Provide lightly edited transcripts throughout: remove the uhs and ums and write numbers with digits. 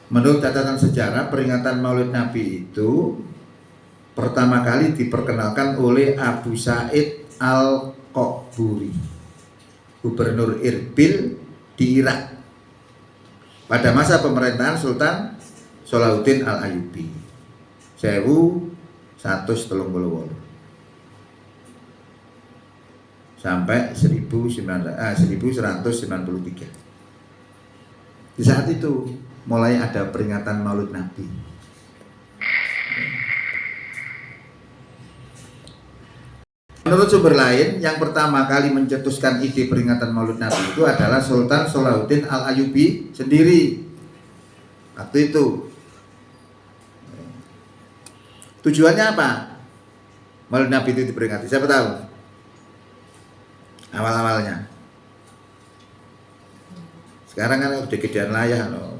Menurut catatan sejarah, peringatan Maulid Nabi itu pertama kali diperkenalkan oleh Abu Sa'id Al-Qoburi, gubernur Irbil di Irak pada masa pemerintahan Sultan Salahuddin Al-Ayyubi 1138 sampai 1193. Di saat itu mulai ada peringatan Maulid Nabi. Menurut sumber lain, yang pertama kali mencetuskan ide peringatan Maulid Nabi itu adalah Sultan Salahuddin Al-Ayyubi sendiri. Waktu itu. Tujuannya apa? Maulid Nabi itu diperingati. Siapa tahu? Awal-awalnya. Sekarang kan udah gedean layah loh.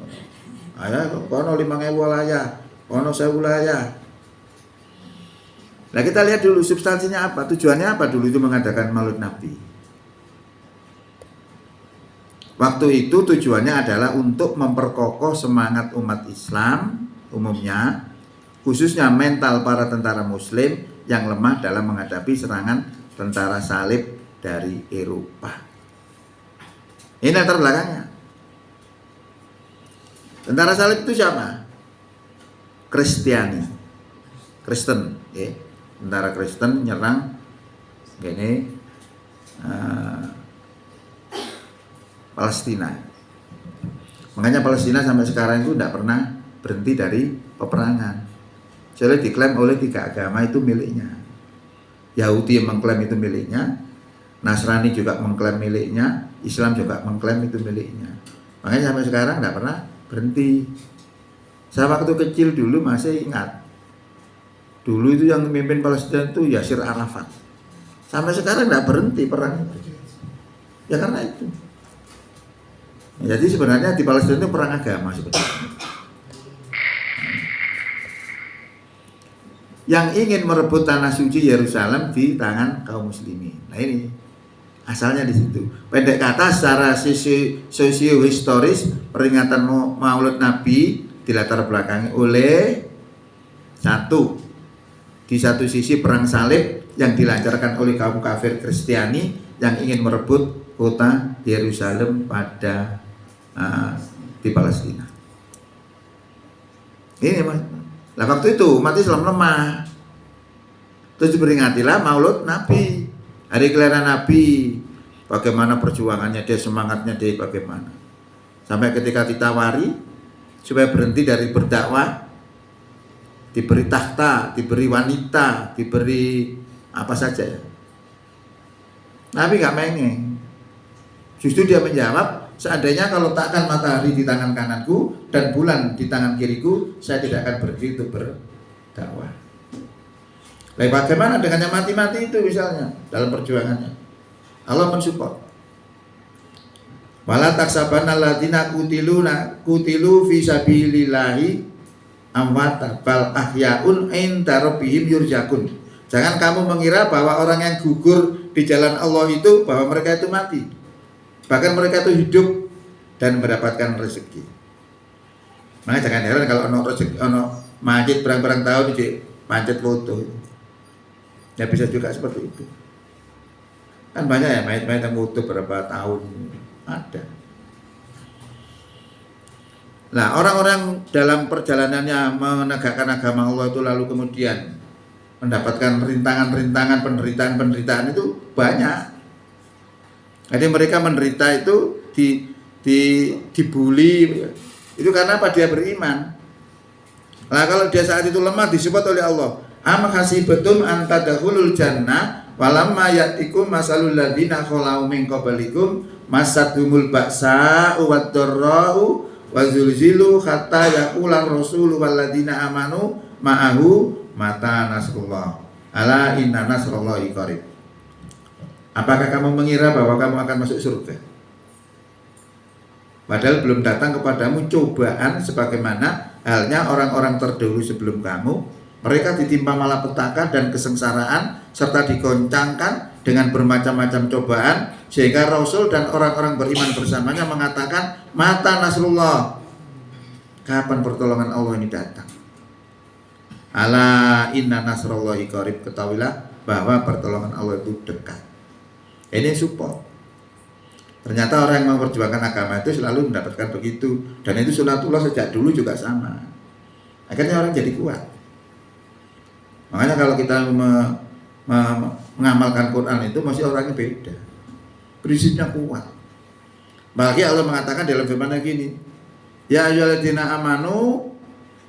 Ayah kono 5.000 layah, kono 1.000 layah. Nah kita lihat dulu substansinya apa, tujuannya apa dulu itu mengadakan Maulid Nabi. Waktu itu tujuannya adalah untuk memperkokoh semangat umat Islam umumnya, khususnya mental para tentara muslim yang lemah dalam menghadapi serangan tentara salib dari Eropa. Ini latar belakangnya. Tentara salib itu siapa? Kristen, ya. Tentara Kristen nyerang gini Palestina. Makanya Palestina sampai sekarang itu tidak pernah berhenti dari peperangan. Soalnya diklaim oleh 3 agama itu miliknya. Yahudi yang mengklaim itu miliknya, Nasrani juga mengklaim miliknya, Islam juga mengklaim itu miliknya. Makanya sampai sekarang tidak pernah berhenti. Saya waktu kecil dulu masih ingat. Dulu itu yang memimpin Palestina itu Yasir Arafat. Sampai sekarang tidak berhenti perang itu. Ya karena itu. Jadi sebenarnya di Palestina itu perang agama sebenarnya. Yang ingin merebut tanah suci Yerusalem di tangan kaum muslimin. Nah ini asalnya di situ. Pendek kata, secara sosio-historis peringatan Maulid Nabi dilatar belakangi oleh di satu sisi perang salib yang dilancarkan oleh kaum kafir Kristiani yang ingin merebut kota Yerusalem pada di Palestina. Ini mas. Nah waktu itu umat Islam lemah. Terus diperingatilah Maulid Nabi, hari kelahiran Nabi. Bagaimana perjuangannya dia, semangatnya dia bagaimana. Sampai ketika ditawari supaya berhenti dari berdakwah, diberi takhta, diberi wanita, diberi apa saja ya. Nabi gak mengeng. Justru dia menjawab, seandainya kalau takkan matahari di tangan kananku dan bulan di tangan kiriku, saya tidak akan berhenti untuk berdakwah. Lalu bagaimana dengan yang mati-mati itu misalnya dalam perjuangannya? Allah mensupport. Wala taksabanna alladziina qutilu fi sabilillahi amwata bal ahyaun inda rabbihim yurzaqun. Jangan kamu mengira bahwa orang yang gugur di jalan Allah itu bahwa mereka itu mati. Bahkan mereka itu hidup dan mendapatkan rezeki. Maka jangan heran kalau ono masjid berang-berang tahun di pancet foto. Ya bisa juga seperti itu. Kan banyak ya mayat-mayat yang foto berapa tahun ada. Nah, orang-orang dalam perjalanannya menegakkan agama Allah itu lalu kemudian mendapatkan rintangan-rintangan, penderitaan-penderitaan itu banyak. Jadi mereka menderita itu dibully itu karena apa? Dia beriman. Nah, kalau dia saat itu lemah disupport oleh Allah. Am hasibatum an tadkhulul jannah walamma ya'tikum masalul ladzina khalau min qablikum masadhumul ba'sa wad-dharra'u wa zulzilu hatta yaqula ar-rasulu walladzina amanu ma'ahu mata nasrullah ala inna nasrullahi qarib. Apakah kamu mengira bahwa kamu akan masuk surga? Padahal belum datang kepadamu cobaan sebagaimana halnya orang-orang terdahulu sebelum kamu. Mereka ditimpa malapetaka dan kesengsaraan serta digoncangkan dengan bermacam-macam cobaan sehingga Rasul dan orang-orang beriman bersamanya mengatakan mata nasrullah, Kapan pertolongan Allah ini datang? Ala inna nasrallahi qarib, ketahuilah bahwa pertolongan Allah itu dekat. Ini support. Ternyata orang yang memperjuangkan agama itu selalu mendapatkan begitu, dan itu sunatullah sejak dulu juga sama. Akhirnya orang jadi kuat. Makanya kalau kita mengamalkan Quran itu masih orangnya beda, prinsipnya kuat. Apalagi Allah mengatakan dalam firman-Nya gini, ya ayyuhalladzina amanu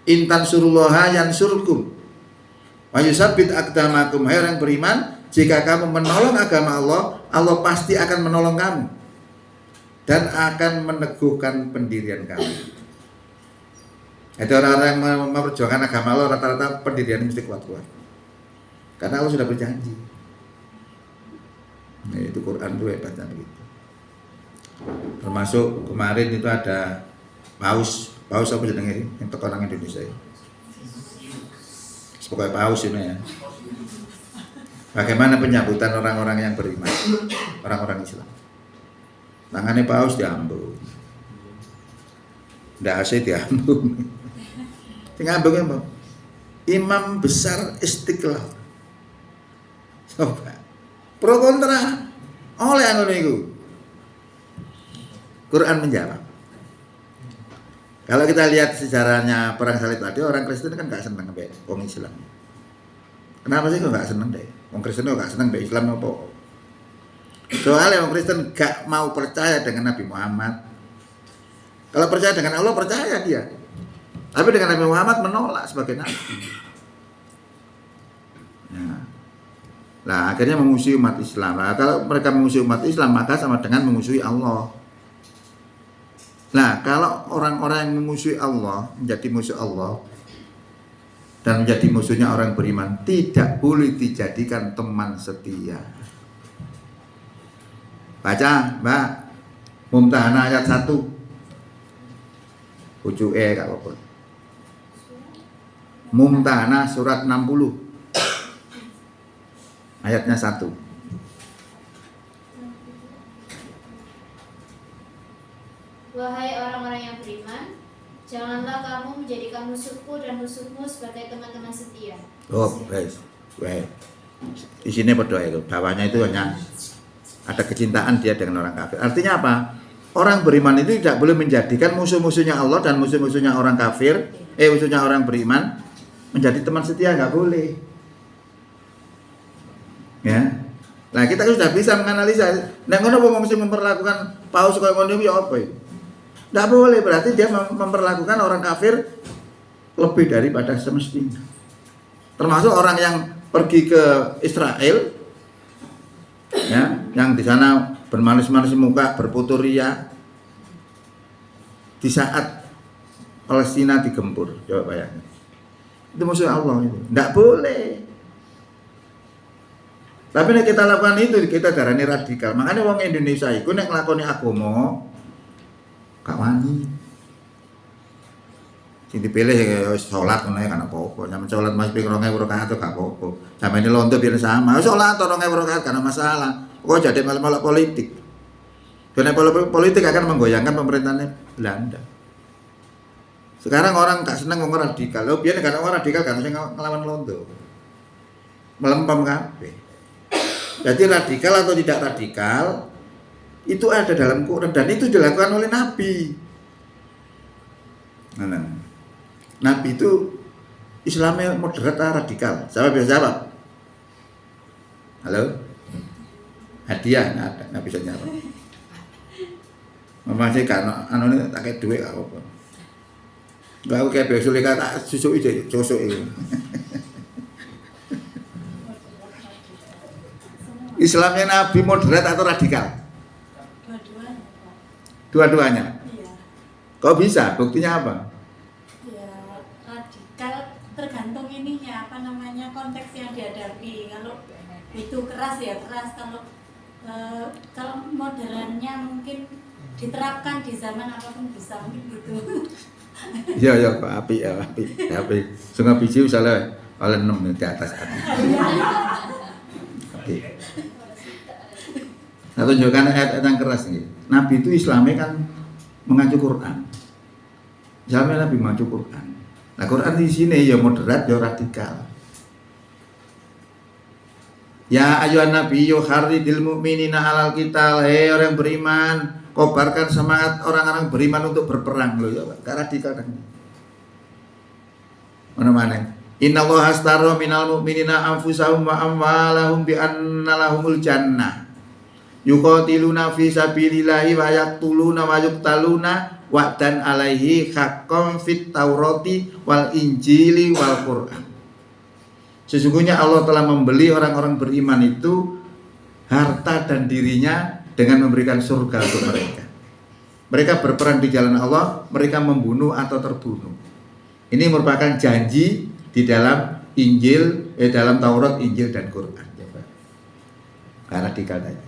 intan surullaha yansurkum wa yusabbit aqdamakum. Hai orang beriman, jika kamu menolong agama Allah, Allah pasti akan menolong kamu dan akan meneguhkan pendirian kamu. Itu orang-orang yang memperjuangkan agama Allah rata-rata pendirian mesti kuat-kuat, karena Allah sudah berjanji. Nah, itu Quran itu hebatnya begitu. Termasuk kemarin itu ada paus apa jenenge yang teko nang Indonesia ya. Pokoknya paus ini ya. Bagaimana penyambutan orang-orang yang beriman, orang-orang Islam? Tangannya paus diambung, ndak asih diambung. Sing ambung apa? Imam besar Istiqlal. Coba. Pro kontra oleh ngono iku. Quran menjawab. Kalau kita lihat sejarahnya perang salib tadi, orang Kristen kan gak seneng mbek wong Islam. Kenapa sih kok gak seneng deh? Wong Kristen kok gak seneng mbek Islam apa? Soalnya wong Kristen gak mau percaya dengan Nabi Muhammad. Kalau percaya dengan Allah, percaya dia. Tapi dengan Nabi Muhammad menolak sebagai nabi. Ya. Nah, akhirnya memusuhi umat Islam. Nah, kalau mereka memusuhi umat Islam, maka sama dengan memusuhi Allah. Nah, kalau orang-orang yang memusuhi Allah menjadi musuh Allah dan menjadi musuhnya orang beriman, tidak boleh dijadikan teman setia. Baca, Mbak, Mumtahanah ayat 1. Ucuke gak apa-apa. Mumtahanah surat 60. Ayatnya 1. Wahai orang-orang yang beriman, janganlah kamu menjadikan musuhku dan musuhmu sebagai teman-teman setia. Oh, guys. Weh. Di sini berdoa itu, bawahnya itu hanya ada kecintaan dia dengan orang kafir. Artinya apa? Orang beriman itu tidak boleh menjadikan musuh-musuhnya Allah dan musuh-musuhnya orang kafir, musuhnya orang beriman menjadi teman setia, nggak boleh. Ya. Nah, kita sudah bisa menganalisa. Nek ngono wong mesti memperlakukan paus kaya ngono ya apa ya? Nggak boleh, berarti dia memperlakukan orang kafir lebih daripada semestinya. Termasuk orang yang pergi ke Israel, ya, yang di sana bermanis-manis muka, berputur ria, di saat Palestina digempur. Coba bayangin. Itu musuh Allah itu. Nggak boleh. Tapi nek kita lakukan itu, kita darani radikal. Makanya wong Indonesia itu nek nglakoni agama gak wani. Sing dipilih ya salat ngono ya kan apa-apa. Sampe salat Mas ping 2000 rakaat gak apa-apa. Sampe lonto biyen sama. Salat 2000 rakaat kan masalah. Kok jadi malah politik. Karena politik akan menggoyangkan pemerintahan Belanda. Sekarang orang gak seneng ngomong radikal. Lho biyen kan orang radikal kan sing ngelawan lonto. Melempem kabeh. Jadi radikal atau tidak radikal itu ada dalam Quran dan itu dilakukan oleh Nabi. Nah, Nabi itu Islamnya moderat atau radikal? Siapa bisa jawab? Halo? Hadiah nggak bisa jawab. Masih kan anu ini tak kayak duit apa? Gak aku kayak besok lagi tak susu itu, Islamnya Nabi moderat atau radikal? Dua-duanya. Iya. Kok bisa? Buktinya apa? Ya, radikal tergantung ininya, apa namanya, konteks yang dihadapi. Kalau itu keras ya keras, kalau modernnya mungkin diterapkan di zaman apapun bisa, mungkin gitu. Iya Pak, api. Sungai biji misalnya oleh 6 di atas api. Nah, tunjukkan ayat-ayat yang keras nih. Nabi itu Islamnya kan mengacu Quran. Sampai Nabi maca Quran. Nah, Quran di sini ya moderat, ya radikal. Ya ayuhan nabi yuharridil mu'minina alal qital. Hei orang beriman, kobarkan semangat orang-orang beriman untuk berperang loh ya, gak radikal kan. Mana-mana. Innallaha astara minal mu'minina anfusahum wa amwalahum bi anna lahumul jannah. Yuqatiluna fi sabilillahi wa yaqtuluna wa yuqtaluna wa'dan alaihi haqqan fit Taurati wal Injili wal Qur'an. Sesungguhnya Allah telah membeli orang-orang beriman itu harta dan dirinya dengan memberikan surga untuk mereka. Mereka berperang di jalan Allah, mereka membunuh atau terbunuh. Ini merupakan janji di dalam Injil, dalam Taurat, Injil dan Quran. Karena dikatanya.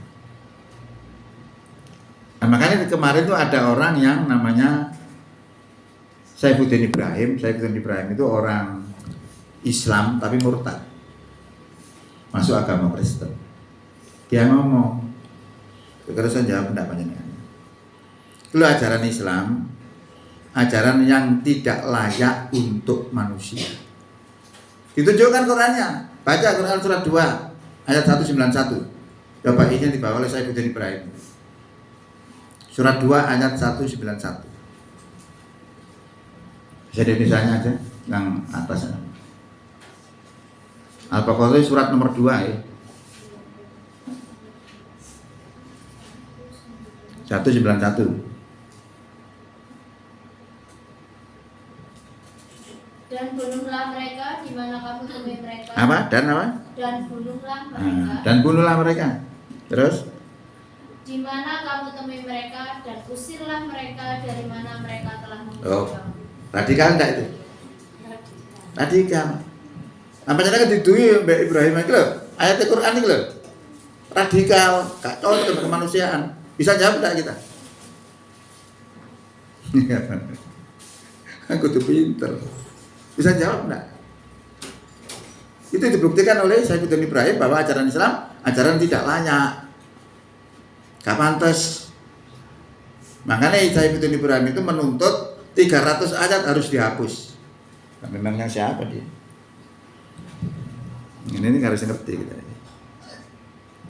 Nah, makanya kemarin itu ada orang yang namanya Saifuddin Ibrahim. Saifuddin Ibrahim itu orang Islam tapi murtad, masuk agama Kristen. Dia ngomong, terus saya jawab enggak panjenengan. Itu ajaran Islam, ajaran yang tidak layak untuk manusia. Ditunjukkan Qurannya, baca Quran surat 2 ayat 191. Coba ini dibawa oleh Saifuddin Ibrahim. Surat 2 ayat 191. Bisa di Indonesia aja, yang atas. Al-Baqarah surat nomor 2 ya. 191. Dan bunuhlah mereka di mana kamu temui mereka. Apa? Dan apa? Dan bunuhlah mereka. Dan bunuhlah mereka. Terus? Di mana kamu temui mereka dan usirlah mereka dari mana mereka telah membunuh Oh, kamu. radikal enggak itu? Radikal. Apa cara didui Mbak Ibrahim itu loh, ayat Al-Quran itu loh, radikal, gak cocok dengan kemanusiaan. Bisa jawab enggak kita? Aku tuh pinter. Bisa jawab enggak? Itu dibuktikan oleh Saifuddin Ibrahim bahwa ajaran Islam ajaran tidak layak, gak pantas. Makanya Saifuddin Ibrahim itu menuntut 300 ayat harus dihapus. Nah, memangnya siapa dia? Ini harus ngerti kita.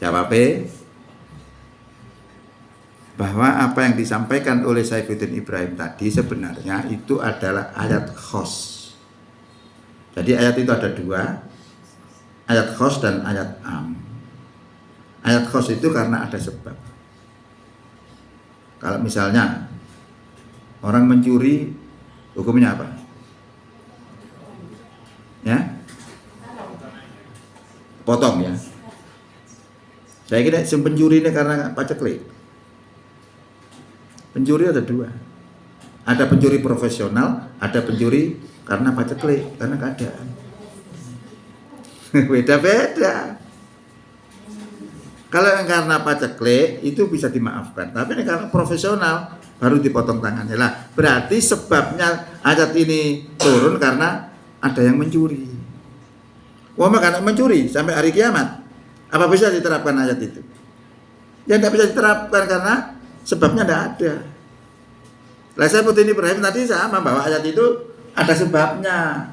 Jawabnya bahwa apa yang disampaikan oleh Saifuddin Ibrahim tadi sebenarnya itu adalah ayat khos. Jadi ayat itu ada dua, ayat khos dan ayat am. Ayat khos itu karena ada sebab. Kalau misalnya orang mencuri, hukumnya apa? Ya? Potong ya. Saya kira pencuri ini karena paceklik. Pencuri ada dua. Ada pencuri profesional, ada pencuri karena paceklik, karena keadaan. Beda-beda. Kalau yang karena paceklik itu bisa dimaafkan, tapi ini karena profesional baru dipotong tangannya. Lah, berarti sebabnya ayat ini turun karena ada yang mencuri. Wah, karena mencuri sampai hari kiamat. Apa bisa diterapkan ayat itu? Ya tidak bisa diterapkan karena sebabnya tidak ada. Lah Saifuddin Ibrahim tadi sama bahwa ayat itu ada sebabnya.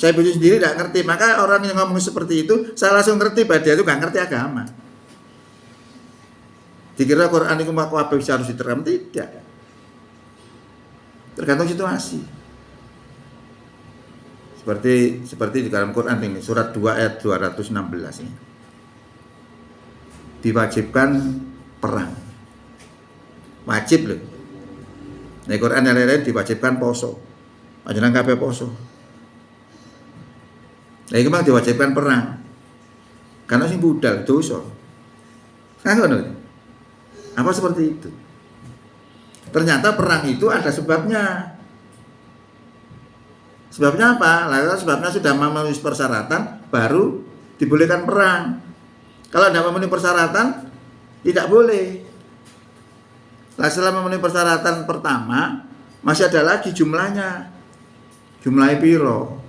Saya sendiri tidak ngerti, maka orang yang ngomong seperti itu saya langsung ngerti bahwa dia itu nggak ngerti agama. Dikira Quran itu apa bisa harus diterapkan, tidak. Tergantung situasi. Seperti di dalam Quran ini surat 2 ayat 216 ini. Diwajibkan perang. Wajib loh. Di Quran yang lain diwajibkan poso. Panjenengan kabeh poso. Nah, iki memang diwajibkan perang. Karena sing budal dosa. Kan ngono. Apa seperti itu? Ternyata perang itu ada sebabnya. Sebabnya apa? Lalu sebabnya sudah memenuhi persyaratan baru dibolehkan perang. Kalau tidak memenuhi persyaratan tidak boleh. Nah, setelah memenuhi persyaratan pertama masih ada lagi jumlahnya. Jumlahnya piro?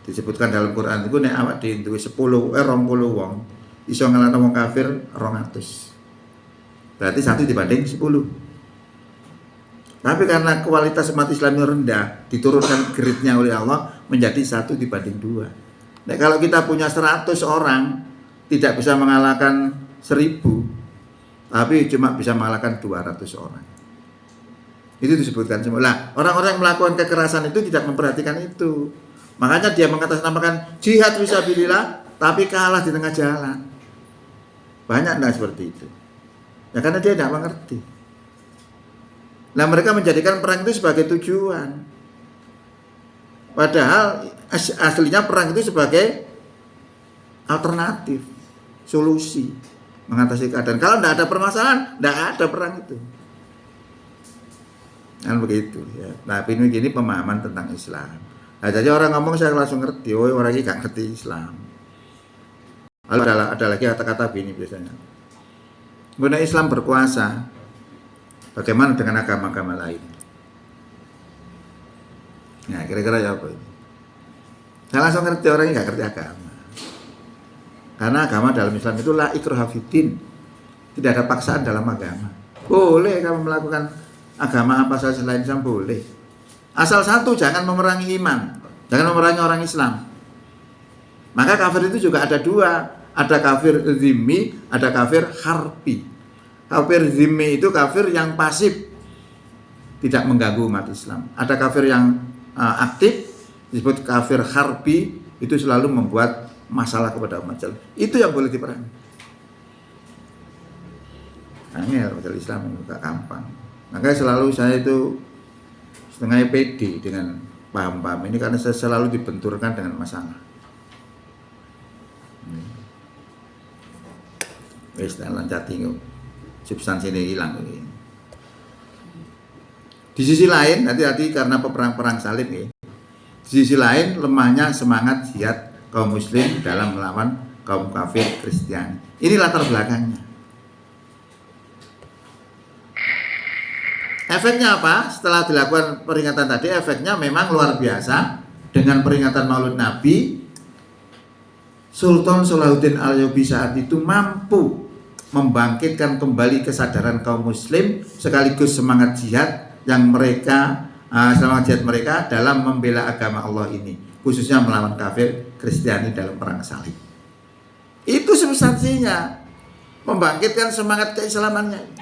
Disebutkan dalam Quran itu nek awak dhewe 20 wong iso ngelana wong kafir 200. Berarti 1 dibanding 10. Tapi karena kualitas umat Islam rendah, diturunkan grade-nya oleh Allah menjadi 1:2. Nah, kalau kita punya 100 orang tidak bisa mengalahkan 1000, tapi cuma bisa mengalahkan 200 orang. Itu disebutkan semua. Nah, orang-orang yang melakukan kekerasan itu tidak memperhatikan itu. Makanya dia mengatasnamakan jihad fisabilillah, tapi kalah di tengah jalan. Banyak enggak seperti itu? Ya karena dia tidak mengerti. Nah, mereka menjadikan perang itu sebagai tujuan. Padahal aslinya perang itu sebagai alternatif, solusi mengatasi keadaan. Kalau tidak ada permasalahan, tidak ada perang itu. Kan begitu ya. Nah, ini pemahaman tentang Islam. Nah, jadi orang ngomong saya langsung ngerti, oh orang ini gak ngerti Islam. Lalu ada lagi kata-kata begini biasanya. Mengenai Islam berkuasa, bagaimana dengan agama-agama lain? Nah, kira-kira ya apa ini? Saya langsung ngerti orang ini gak ngerti agama. Karena agama dalam Islam itu la ikraha fiddin. Tidak ada paksaan dalam agama. Boleh kamu melakukan agama apa saja selain Islam, boleh. Asal satu, jangan memerangi iman, jangan memerangi orang Islam. Maka kafir itu juga ada dua, ada kafir zimmi, ada kafir harbi. Kafir zimmi itu kafir yang pasif, tidak mengganggu umat Islam. Ada kafir yang aktif, disebut kafir harbi, itu selalu membuat masalah kepada umat Islam. Itu yang boleh diperangi. Angel masalah Islam enggak gampang. Makanya selalu saya itu setengah pede dengan paham-paham ini karena saya selalu dibenturkan dengan masalah. Wis lancar tinggal substansi ini hilang. Di sisi lain, hati-hati karena perang salib ya. Di sisi lain lemahnya semangat jihad kaum muslim dalam melawan kaum kafir Kristiani. Ini latar belakangnya. Efeknya apa? Setelah dilakukan peringatan tadi, efeknya memang luar biasa. Dengan peringatan Maulid Nabi, Sultan Salahuddin Ayyubi saat itu mampu membangkitkan kembali kesadaran kaum muslim sekaligus semangat jihad yang mereka semangat jihad mereka dalam membela agama Allah ini, khususnya melawan kafir Kristiani dalam perang salib. Itu substansinya, membangkitkan semangat keislamannya,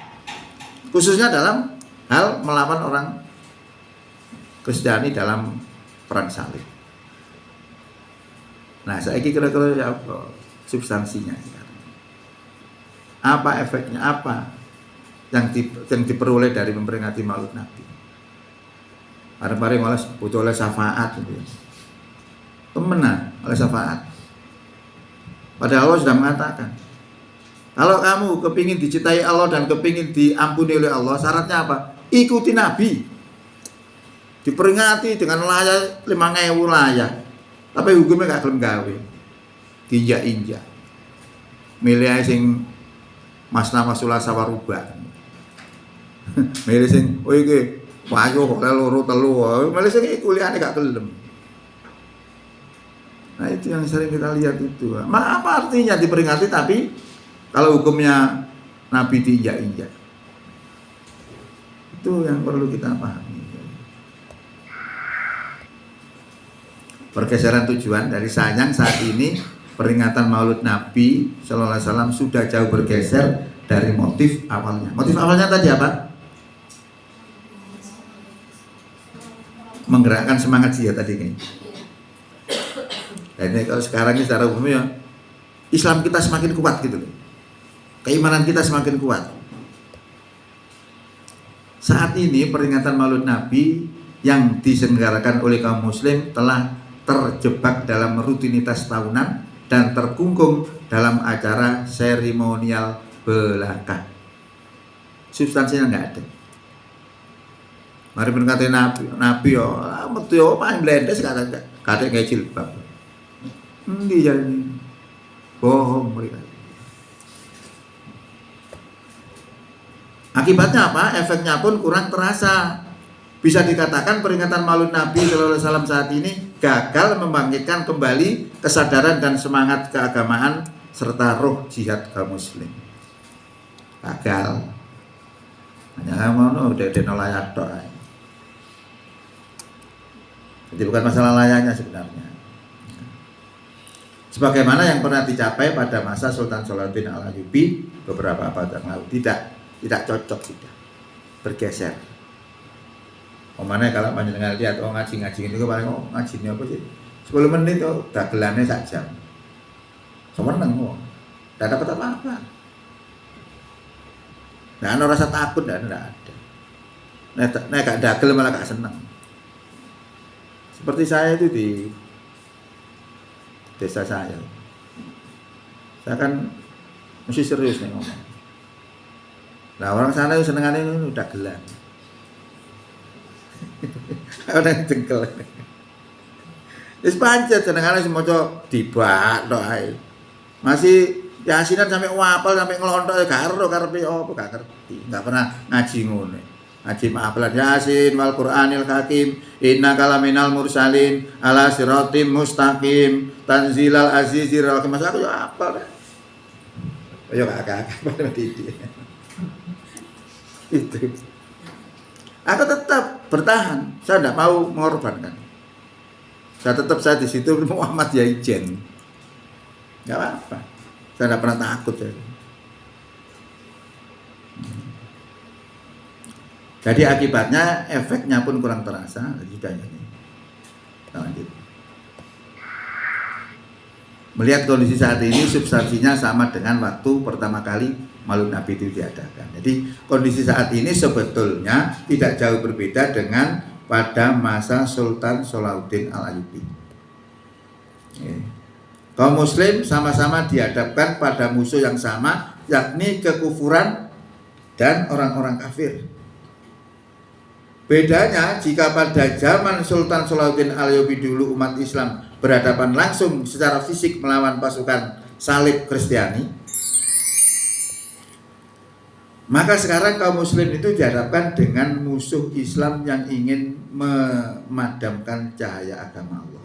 khususnya dalam hal melawan orang Kristiani dalam perang salib. Nah, saya kira-kira apa substansinya sekarang? Apa efeknya? Apa yang diperoleh dari memperingati Maulid Nabi? Bareng-bareng oleh syafaat gitu. Temenan oleh syafaat. Padahal Allah sudah mengatakan, kalau kamu kepingin dicintai Allah dan kepingin diampuni oleh Allah, syaratnya apa? Ikuti Nabi. Diperingati dengan layar 5.000 layar. Tapi hukumnya gak gelem gawe. Diinjak-injak. Milih sing masna masulah sawaruba. Milih sing oh iki wayo oleh loro telu. Milih sing kuliahane gak gelem. Nah, itu yang sering kita lihat itu. Apa artinya diperingati tapi kalau hukumnya Nabi diinjak-injak? Itu yang perlu kita pahami. Pergeseran tujuan dari sayang saat ini peringatan Maulid Nabi Sallallahu Alaihi Wasallam sudah jauh bergeser dari motif awalnya. Motif awalnya tadi apa? Menggerakkan semangat jihad tadi ini. Dan ini kalau sekarang ini secara umumnya Islam kita semakin kuat gitu loh. Keimanan kita semakin kuat. Saat ini peringatan Maulid Nabi yang diselenggarakan oleh kaum muslim telah terjebak dalam rutinitas tahunan dan terkungkung dalam acara seremonial belaka. Substansinya nggak ada. Mari berkata Nabi yo, metu yo paling blendes kata kayak jilbab. Endi jadi bohong mereka. Akibatnya apa? Efeknya pun kurang terasa. Bisa dikatakan peringatan Maulid Nabi Sallallahu Alaihi Wasallam saat ini gagal membangkitkan kembali kesadaran dan semangat keagamaan serta roh jihad kaum muslim. Gagal. Hanya ngono udah denolayak tok. Jadi bukan masalah layaknya sebenarnya. Sebagaimana yang pernah dicapai pada masa Sultan Salahuddin Al-Ayyubi beberapa abad yang lalu, tidak cocok, tidak bergeser. Omane kalau panjenengan lihat ngaji ini paling ngajinya apa sih? 10 menit itu dagelannya sak jam. Semeneng kok. Tidak dapat apa-apa. Nah, ada rasa takut dan tidak ada. Nah, gak dagel malah gak seneng. Seperti saya itu di desa saya kan mesti serius nih ngomong. Nah, orang sana itu senengannya itu dagelan. Orang jengkel. Wis pancet senengane semoco dibak tok ae. Masih yasinan sampai wapal sampai ngelontok gak ero karepe apa gak ngerti. Enggak pernah ngaji ngono. Ngaji maafalan Yasin wal Qur'anil Hakim innaka laminal mursalin ala siratim mustaqim tanzilal azizir rahim. Mas aku yo apal. Yo gak pada titik. Itu. Aku tetap bertahan. Saya tidak mau mengorbankan. Saya di situ Muhammad Yaijen. Enggak apa-apa. Saya tidak pernah takut saya. Jadi akibatnya efeknya pun kurang terasa. Sudah ini. Kita lanjut. Melihat kondisi saat ini substansinya sama dengan waktu pertama kali Maulid Nabi itu diadakan. Jadi kondisi saat ini sebetulnya tidak jauh berbeda dengan pada masa Sultan Salahuddin Al-Ayyubi. Kaum muslim sama-sama dihadapkan pada musuh yang sama, yakni kekufuran dan orang-orang kafir. Bedanya jika pada zaman Sultan Salahuddin Al-Ayyubi dulu umat Islam berhadapan langsung secara fisik melawan pasukan salib Kristiani, maka sekarang kaum muslim itu dihadapkan dengan musuh Islam yang ingin memadamkan cahaya agama Allah.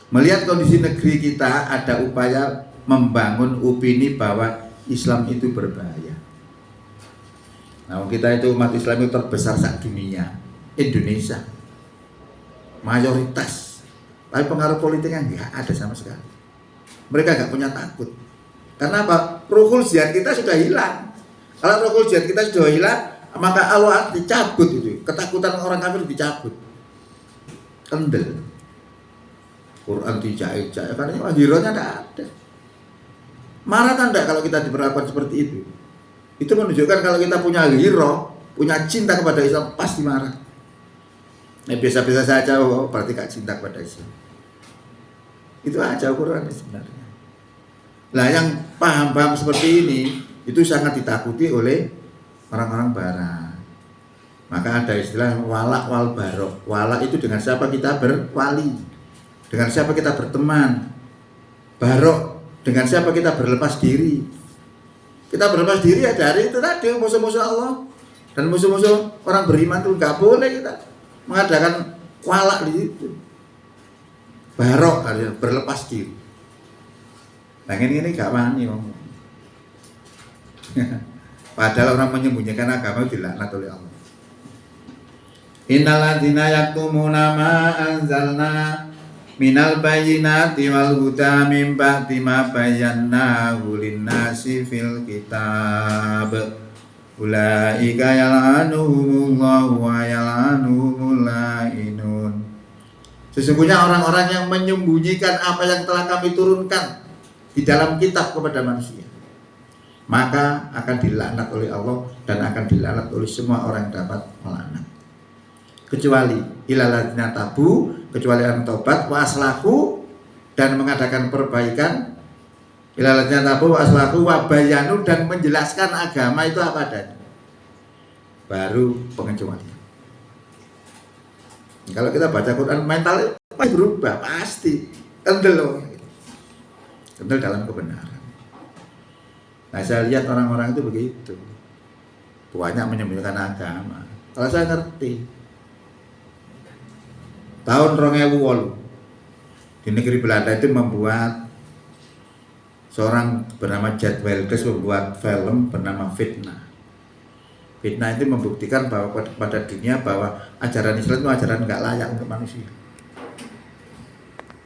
Melihat kondisi negeri kita, ada upaya membangun opini bahwa Islam itu berbahaya. Nah, kita itu umat Islam itu terbesar saat dunia, Indonesia, mayoritas, tapi pengaruh politiknya nggak ada sama sekali. Mereka nggak punya takut, karena apa? Ruhul jihad kita sudah hilang. Kalau ruhul jihad kita sudah hilang, maka Allah dicabut itu, ketakutan orang kafir dicabut, kendel, Quran dijahit-jahit, karena hero-nya tidak ada. Marah kan enggak kalau kita diperlakukan seperti itu? Itu menunjukkan kalau kita punya hero, punya cinta kepada Islam, pasti marah. Biasa-biasa saja, berarti gak cinta kepada Islam. Itu aja ukurannya sebenarnya. Nah, yang paham-paham seperti ini, itu sangat ditakuti oleh orang-orang Barat. Maka ada istilah walak wal barok. Walak itu dengan siapa kita berwali, dengan siapa kita berteman. Barok, dengan siapa kita berlepas diri. Kita berlepas diri ya dari itu tadi, musuh-musuh Allah dan musuh-musuh orang beriman itu nggak boleh kita mengadakan walak di situ. Barok kalian berlepas diri. Pengen ini gak wani ngomong. Padahal orang menyembunyikan agama dilaknat oleh Allah. Innal ladzina yaktumuna ma anzalna minal bayyinati wal huda min ba'di ma bayyanahu lin-nasi fil kitab ulaika yal'anuhumullahu wa yal'anuhumul la'inun. Sesungguhnya orang-orang yang menyembunyikan apa yang telah kami turunkan di dalam kitab kepada manusia, maka akan dilaknat oleh Allah dan akan dilaknat oleh semua orang yang dapat melaknat, kecuali ilal ladzina tabu, kecuali yang tobat, wa aslahu, dan mengadakan perbaikan, ilal ladzina tabu wa aslahu wa bayanu, dan menjelaskan agama itu apa adanya, baru pengecualian. Kalau kita baca Quran mentalnya pasti berubah, pasti kendel dalam kebenaran. Nah, saya lihat orang-orang itu begitu, banyak menyembunyikan agama. Kalau saya ngerti, tahun 2008 di negeri Belanda itu membuat seorang bernama Jet Welders membuat film bernama Fitnah. Fitnah itu membuktikan bahwa pada dunia bahwa ajaran Islam itu ajaran nggak layak untuk manusia.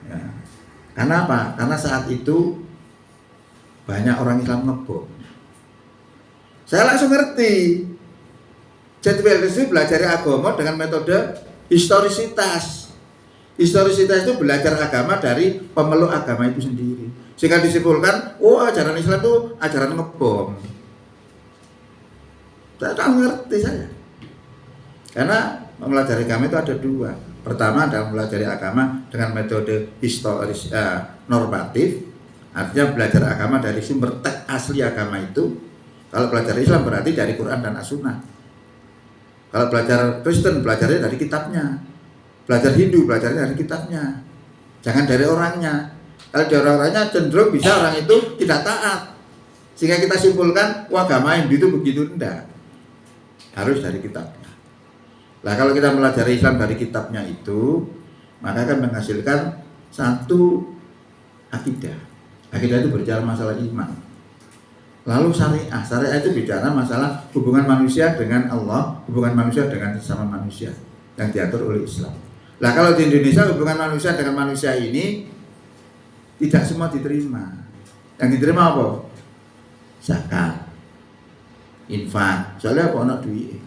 Ya. Karena apa? Karena saat itu banyak orang Islam ngebom. Saya langsung ngerti. Jadwal itu belajar agama dengan metode historisitas. Historisitas itu belajar agama dari pemeluk agama itu sendiri. Sehingga disimpulkan, oh ajaran Islam itu ajaran ngebom. Saya tak ngerti saya. Karena mempelajari agama itu ada dua. Pertama adalah mempelajari agama dengan metode historis normatif. Artinya belajar agama dari sumber teks asli agama itu. Kalau belajar Islam berarti dari Quran dan As-Sunnah. Kalau belajar Kristen, belajarnya dari kitabnya. Belajar Hindu, belajarnya dari kitabnya. Jangan dari orangnya. Kalau dari orangnya cenderung bisa orang itu tidak taat. Sehingga kita simpulkan, wah agama Hindu itu begitu. Enggak. Harus dari kitabnya. Nah kalau kita mempelajari Islam dari kitabnya itu, maka akan menghasilkan satu akidah. Akidah itu berbicara masalah iman. Lalu syariah itu bicara masalah hubungan manusia dengan Allah, hubungan manusia dengan sesama manusia yang diatur oleh Islam. Nah kalau di Indonesia hubungan manusia dengan manusia ini tidak semua diterima. Yang diterima apa? Zakat, infak. Soalnya apa? Ada duit.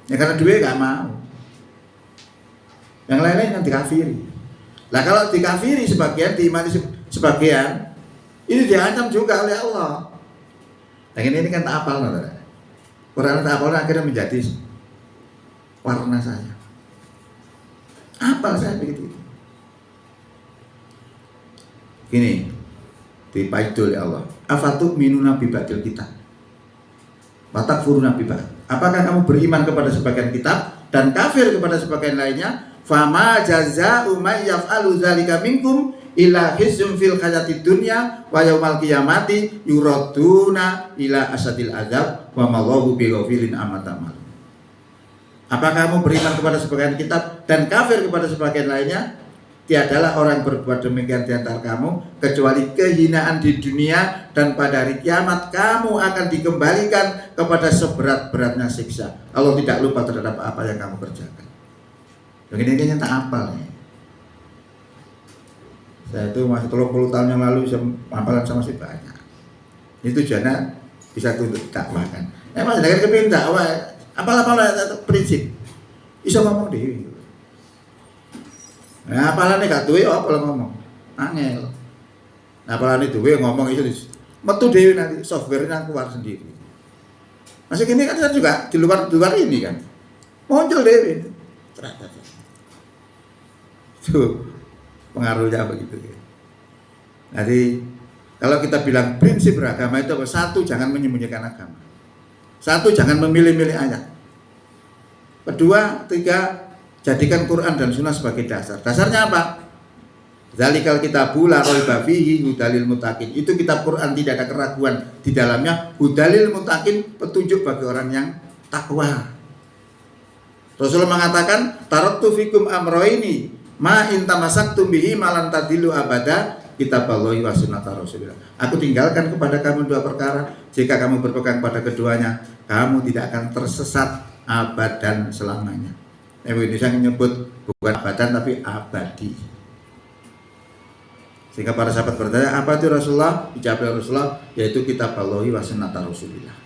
Ya karena duit gak mau. Yang lain-lain yang dikafiri. Nah kalau dikafiri sebagian, diimani sebagian, ini diancam juga oleh Allah. Yang ini kan tak hafal, Quran tak hafal akhirnya menjadi warna saya. Hafal saya begitu. Gini, dipaidu oleh Allah. Afatu minuna bi ba'dil kitab. Watakfuruna bi ba'd. Apakah kamu beriman kepada sebagian kitab dan kafir kepada sebagian lainnya? Fama jazaa'u may yaf'alu dzalika minkum ila khizyun fil hayatid dunya wa yaumal qiyamati yuraduna ila asadil azab wa mallahu bighafilin amma ta'mal. Apakah kamu beriman kepada sebagian kitab dan kafir kepada sebagian lainnya? Tiadalah orang berbuat demikian di antara kamu kecuali kehinaan di dunia, dan pada hari kiamat kamu akan dikembalikan kepada seberat-beratnya siksa. Allah tidak lupa terhadap apa yang kamu kerjakan. Begini tak hafal nih. Saya itu masih 30 tahun yang lalu hafalan sama masih banyak. Itu tujuannya bisa tuntut dakwah kan. Masih dengar kepingin dakwah. Apalah prinsip. Iso ngomong dewi. Nah, apalane gak duwe apa ngomong. Angel. Nah, apalane duwe ngomong iso metu dewi nanti software-nya keluar sendiri. Masih gini kan juga di luar ini kan. Muncul dewi. Ternyata. Tuh pengaruhnya begitu. Jadi kalau kita bilang prinsip beragama itu apa? Satu, jangan menyembunyikan agama. Satu, jangan memilih-milih ayat. Kedua, tiga, jadikan Quran dan Sunnah sebagai dasar. Dasarnya apa? Zalikal kitabu la raiba fihi hudalil muttaqin. Itu kitab Quran, tidak ada keraguan di dalamnya. Hudalil muttaqin, petunjuk bagi orang yang takwa. Rasulullah mengatakan, taraktu fikum amroini ma in tamasaktum bihi malan tadilu abada, kitaballahi wa sunnata Rasulillah. Aku tinggalkan kepada kamu dua perkara, jika kamu berpegang pada keduanya, kamu tidak akan tersesat abadan selamanya. Indonesia menyebut bukan abadan tapi abadi. Sehingga para sahabat bertanya, apa itu Rasulullah? Dijawab oleh Rasulullah, yaitu kitaballahi wa sunnata Rasulillah.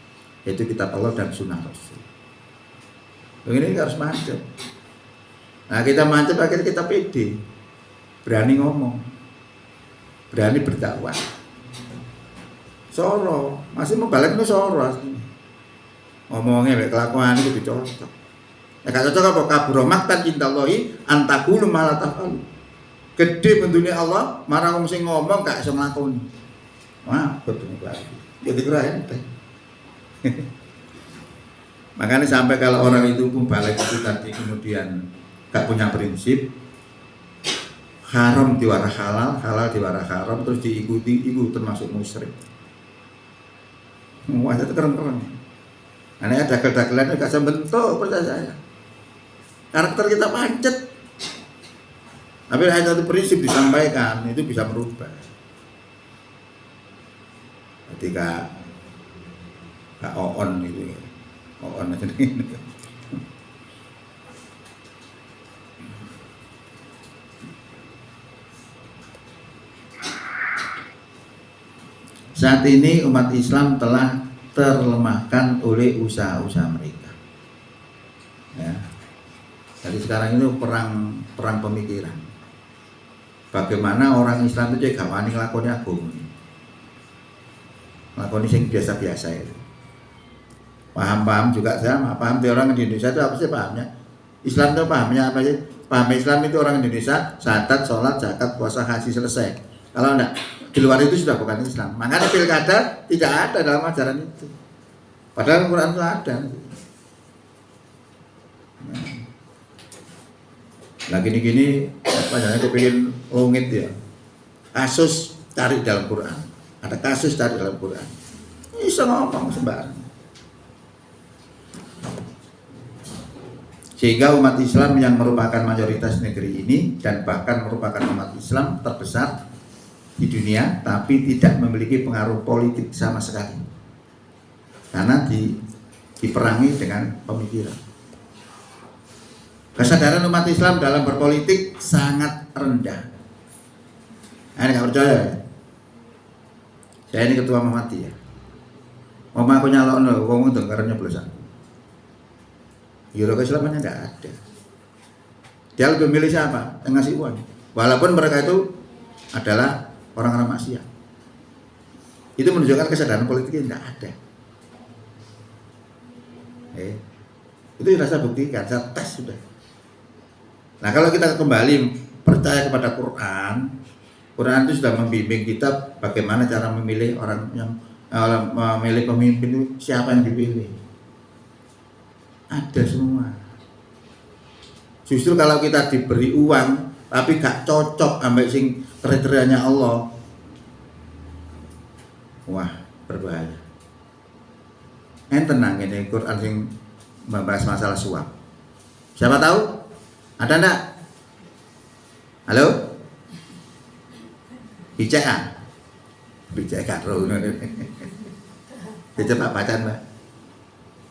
Yaitu kitab Allah dan sunnah Rasul. Begini harus mantap. Nah kita mantap akhirnya kita pede, berani ngomong, berani berdakwah. Soro, masih mau balik nih soro aslinya. Ngomongnya kayak kelakuan itu cocok. Ya gak cocok apa? Kaburo maktan indallahi antakulu malah tafalu. Gede bentuknya Allah, marah kamu sing ngomong gak iso nglakoni. Wah, betul lagi. Jadi kira ente. Makanya sampai kalau orang itu pun balik itu tadi kemudian gak punya prinsip, haram diwara halal, halal diwara haram, terus diikuti, itu termasuk musyrik. Wah itu keren-keren. Karena dagel-dagelan gak sembentuk, percaya saya. Karakter kita pancet. Tapi ada satu prinsip disampaikan, itu bisa merubah. Ketika Kak Oon itu Oh, ana jenenge. Saat ini umat Islam telah terlemahkan oleh usaha-usaha mereka. Ya. Jadi sekarang itu perang pemikiran. Bagaimana orang Islam itu gak wani nglakoni agama. Nglakoni sing biasa-biasa itu. Paham juga sama, paham di orang di Indonesia itu apa sih pahamnya? Islam itu pahamnya apa sih? Paham Islam itu orang Indonesia, syahadat, sholat, zakat, puasa, haji, selesai. Kalau enggak, di luar itu sudah bukan Islam. Makanya pilkada tidak ada dalam ajaran itu. Padahal Al-Quran itu ada. Nah gini-gini, apa namanya, aku pengen longit ya. Kasus cari dalam Quran. Ada kasus cari dalam Quran. Bisa ngomong sembarang. Sehingga umat Islam yang merupakan mayoritas negeri ini dan bahkan merupakan umat Islam terbesar di dunia, tapi tidak memiliki pengaruh politik sama sekali, karena diperangi dengan pemikiran. Kesadaran umat Islam dalam berpolitik sangat rendah. Anda nggak percaya ya? Saya ini ketua Muhammadiyah. Mau aku nyalon loh, ngomong tuh karena nyoblosan. Euro keislamannya nggak ada. Dia lebih memilih siapa? Yang ngasih uang. Walaupun mereka itu adalah orang-orang maksiat. Itu menunjukkan kesadaran politiknya tidak ada. Itu sudah saya buktikan, saya tes sudah. Nah kalau kita kembali percaya kepada Quran, Quran itu sudah membimbing kita bagaimana cara memilih orang yang memilih pemimpin itu, siapa yang dipilih. Ada semua. Justru kalau kita diberi uang tapi gak cocok ambek sing kriterianya Allah, wah berbahaya. Tenang ini Quran sing membahas masalah suap. Siapa tahu? Ada enggak? Halo? Bicara. Rono. Coba bacaan, Mbak.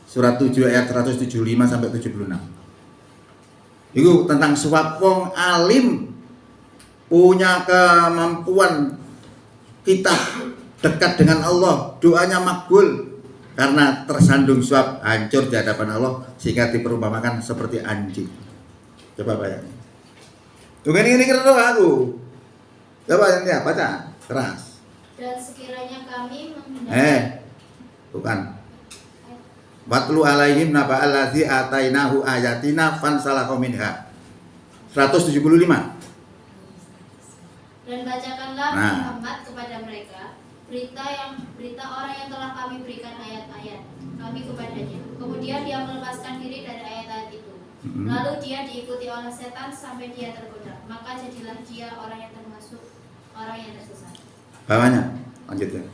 Surat 7 ayat 175 sampai 76. Itu tentang suap wong alim punya kemampuan kita dekat dengan Allah, doanya makbul karena tersandung suap hancur di hadapan Allah sehingga diperumpamakan seperti anjing. Coba bayangin. Tuh ini keren aku. Coba ini baca keras. Dan sekiranya kami menghendaki Bukan. Watlu alaihim naba allazi atainahu ayatina fansalakha minha. 175. Dan bacakanlah Muhammad kepada mereka berita orang yang telah kami berikan ayat-ayat kami kepadanya. Kemudian dia melepaskan diri dari ayat-ayat itu. Lalu dia diikuti oleh setan sampai dia tergoda. Maka jadilah dia orang yang termasuk orang yang tersesat. Bawahnya, lanjutkan.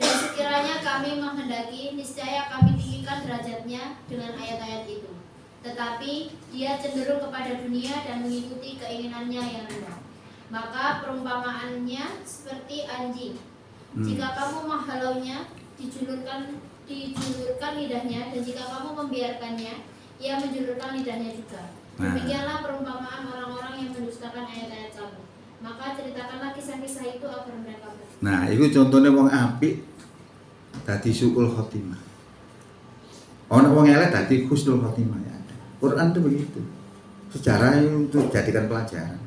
Dan sekiranya kami menghendaki, niscaya kami tinggikan derajatnya dengan ayat-ayat itu. Tetapi dia cenderung kepada dunia dan mengikuti keinginannya yang rendah. Maka perumpamaannya seperti anjing. Jika kamu menghalaunya, dijulurkan lidahnya, dan jika kamu membiarkannya, ia menjulurkan lidahnya juga. Demikianlah perumpamaan orang-orang yang mendustakan ayat-ayat kamu. Maka ceritakanlah kisah-kisah itu agar mereka berpikir. Nah, itu contohnya wong apik dadi suul khotimah. Ono wong elek dadi husnul khotimah ya. Quran itu begitu. Sejarah itu jadikan pelajaran.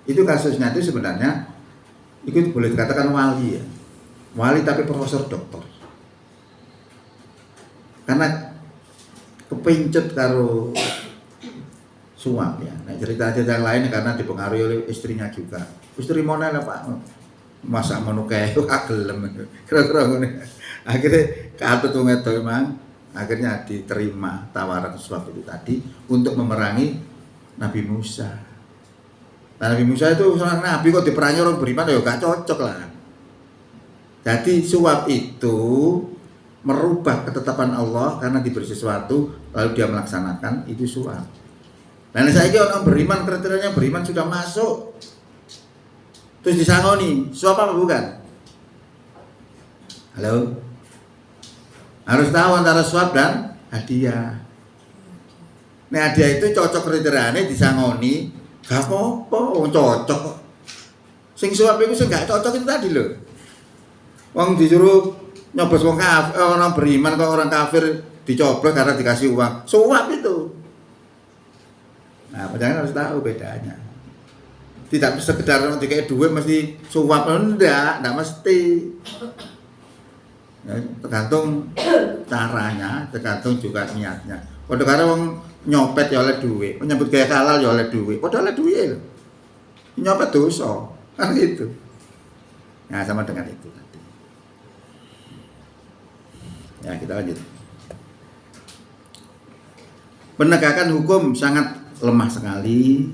Itu kasusnya itu sebenarnya itu boleh dikatakan wali ya. Wali tapi profesor doktor. Karena kepincut karo suap ya. Nah, cerita-cerita yang lain karena dipengaruhi oleh istrinya juga. Istri mana lah Pak? Masa mau kayak gelem. Kira-kira ngono. Akhirnya katut wong itu memang akhirnya diterima tawaran suap itu tadi untuk memerangi Nabi Musa. Nah, Nabi Musa itu seorang nabi kok diperangi orang beriman ya gak cocok lah. Jadi suap itu merubah ketetapan Allah karena diberi sesuatu lalu dia melaksanakan, itu suap. Nah, saya orang beriman kriterianya beriman sudah masuk. Terus disangoni, suap apa bukan? Halo? Harus tahu antara suap dan hadiah. Nek hadiah itu cocok kriteriane disangoni, gak apa-apa, wong cocok kok. Sing suap iku sing gak cocok itu tadi lho. Wong disuruh nyoblos wong kafir, orang beriman kok orang kafir dicoblos karena dikasih uang. Suap itu. Nah, penjangan harus tahu bedanya. Tidak sekedar dikai duit mesti suap, enggak mesti. Ya, tergantung caranya, tergantung juga niatnya. Padha karo wong nyopet ya oleh duit, menyebut gaya halal ya oleh duit. Padha oleh duit lho. Nyopet dosa, kan gitu. Nah, sama dengan itu tadi. Ya, kita lanjut. Penegakan hukum sangat lemah sekali.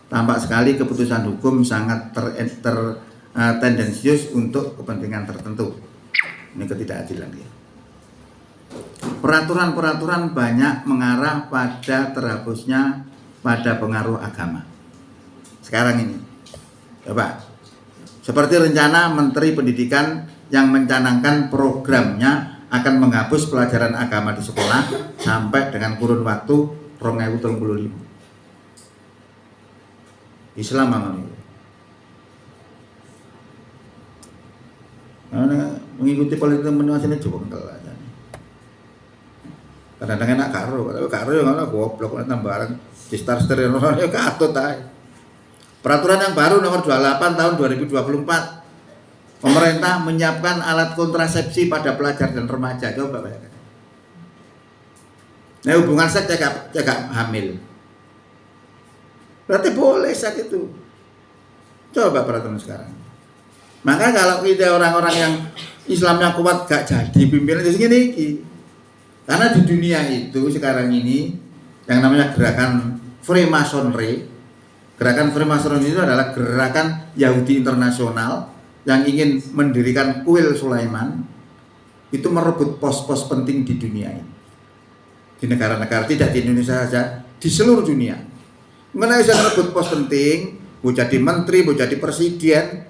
Tampak sekali keputusan hukum sangat tendensius untuk kepentingan tertentu. Ini ketidakadilan ya. Peraturan-peraturan banyak mengarah pada terhapusnya pada pengaruh agama. Sekarang ini, coba. Seperti rencana Menteri Pendidikan yang mencanangkan programnya akan menghapus pelajaran agama di sekolah sampai dengan kurun waktu 2035. Islam ini. Mengikuti politik menengah sini coba kental aja. Kadang-kadang enak karo yang ngono goblok tambahan di star-star yang ya katut ae. Peraturan yang baru nomor 28 tahun 2024. Pemerintah menyiapkan alat kontrasepsi pada pelajar dan remaja. Coba bayangkan. Nah, hubungan seks cegah hamil. Berarti boleh seks itu. Coba peraturan sekarang. Maka kalau kita orang-orang yang Islamnya kuat gak jadi pimpinan jadi gini. Karena di dunia itu sekarang ini yang namanya gerakan Freemasonry. Gerakan Freemasonry itu adalah gerakan Yahudi internasional yang ingin mendirikan kuil Sulaiman. Itu merebut pos-pos penting di dunia ini. Di negara-negara, tidak di Indonesia saja, di seluruh dunia. Mengenai saya merebut pos penting, mau jadi menteri, mau jadi presiden,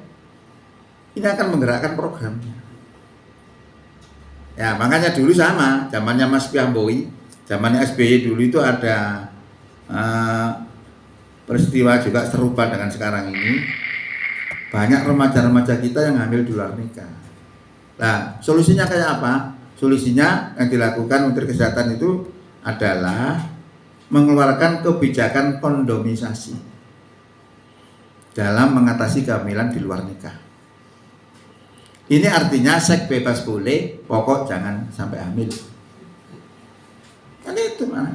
ini akan menggerakkan programnya. Ya, makanya dulu sama, zamannya Mas Piamboi, zamannya SBY dulu itu ada peristiwa juga serupa dengan sekarang ini. Banyak remaja-remaja kita yang hamil di luar nikah. Nah, solusinya kayak apa? Solusinya yang dilakukan Menteri Kesehatan itu adalah mengeluarkan kebijakan kondomisasi dalam mengatasi kehamilan di luar nikah. Ini artinya seks bebas boleh, pokok jangan sampai hamil. Kan itu mana?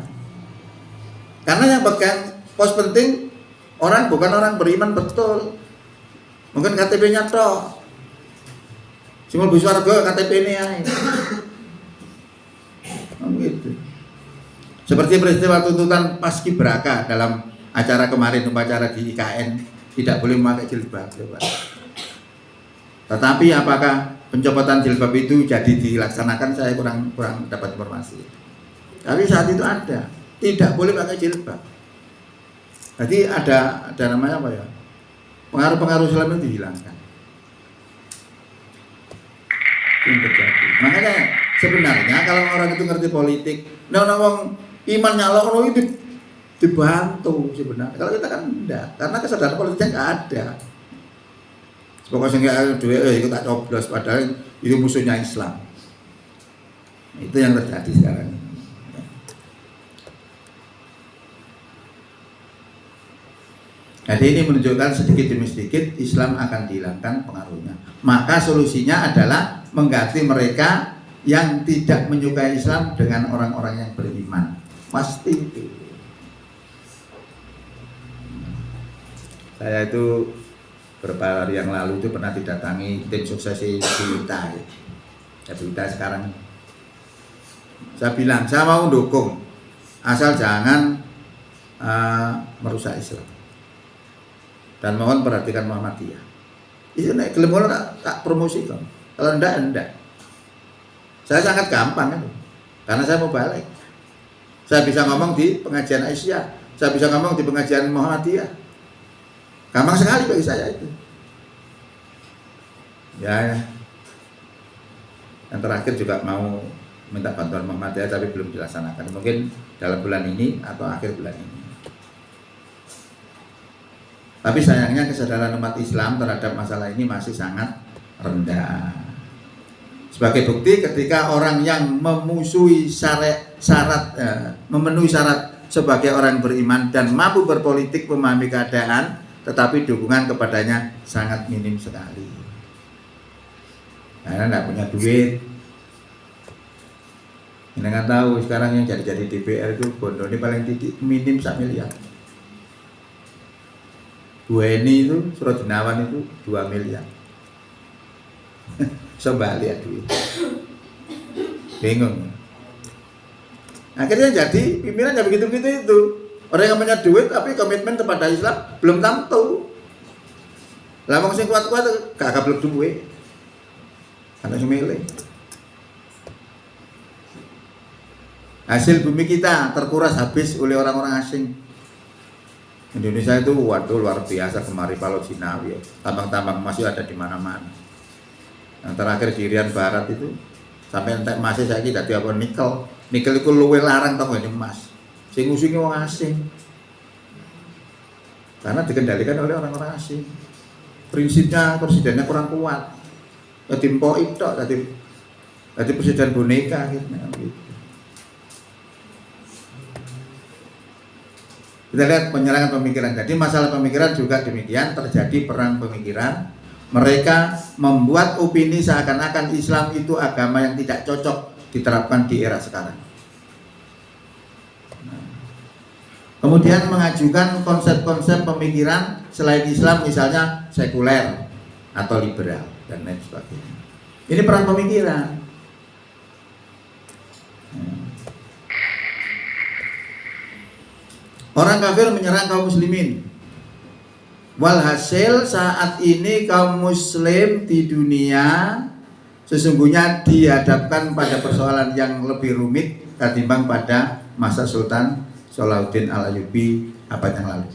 Karena yang pegang pos penting orang bukan orang beriman betul. Mungkin KTP-nya toh. Cuma bisa warga KTP ini ya. Gitu. Seperti peristiwa tuntutan Paskibraka dalam acara kemarin, upacara di IKN, tidak boleh memakai jilbab. Tetapi apakah pencopotan jilbab itu jadi dilaksanakan, saya kurang dapat informasi. Tapi saat itu ada, tidak boleh pakai jilbab. Jadi ada namanya apa ya? Pengaruh-pengaruh Islam itu dihilangkan. Yang terjadi. Makanya sebenarnya kalau orang itu ngerti politik, orang iman nyalok itu dibantu sebenarnya. Kalau kita kan enggak, karena kesadaran politiknya nggak ada. Pokoknya nggak ada duit, ikut tak coblos, padahal itu musuhnya Islam. Itu yang terjadi sekarang. Jadi ini menunjukkan sedikit demi sedikit Islam akan dihilangkan pengaruhnya. Maka solusinya adalah mengganti mereka yang tidak menyukai Islam dengan orang-orang yang beriman. Pasti itu. Saya itu beberapa hari yang lalu itu pernah didatangi tim sukses Berita. Berita sekarang. Saya bilang, saya mau dukung, asal jangan merusak Islam. Dan mohon perhatikan Muhammadiyah. Itu naik kelemur tak promosikan. Kalau enggak. Saya sangat gampang kan. Karena saya mau balik. Saya bisa ngomong di pengajian Aisyah, saya bisa ngomong di pengajian Muhammadiyah. Gampang sekali bagi saya itu. Ya. Yang terakhir juga mau minta bantuan Muhammadiyah tapi belum dilaksanakan. Mungkin dalam bulan ini atau akhir bulan ini. Tapi sayangnya kesadaran umat Islam terhadap masalah ini masih sangat rendah. Sebagai bukti, ketika orang yang memusuhi memenuhi syarat sebagai orang beriman dan mampu berpolitik memahami keadaan, tetapi dukungan kepadanya sangat minim sekali. Karena tidak punya duit. Anda nggak tahu sekarang yang jadi DPR itu bondo ini paling minim 1 miliar. ini itu Surat Jenawan itu 2 miliar. Sebalik ya duit. Bingung. Akhirnya jadi pimpinan yang begitu-begitu itu. Orang yang punya duit tapi komitmen kepada Islam belum tentu. Lah wong sing kuat-kuat gak gablek duit. Ana sing milih. Hasil bumi kita terkuras habis oleh orang-orang asing. Indonesia itu waduh luar biasa, kemari Palau Sinawi, tambang-tambang masih ada di mana-mana. Yang terakhir di Irian Barat itu sampai entek masih saya kira dadi apa nikel. Nikel itu luwe larang tau gak emas. Sing ngusungi wong asing. Karena dikendalikan oleh orang-orang asing. Prinsipnya presidennya kurang kuat. Dadi mpok tok, dadi presiden boneka gitu. Kita lihat penyerangan pemikiran. Jadi masalah pemikiran juga demikian, terjadi perang pemikiran. Mereka membuat opini seakan-akan Islam itu agama yang tidak cocok diterapkan di era sekarang. Kemudian mengajukan konsep-konsep pemikiran selain Islam, misalnya sekuler atau liberal dan lain sebagainya. Ini perang pemikiran. Orang kafir menyerang kaum muslimin. Walhasil saat ini kaum muslim di dunia sesungguhnya dihadapkan pada persoalan yang lebih rumit ketimbang pada masa Sultan Salahuddin Al-Ayyubi abad yang lalu.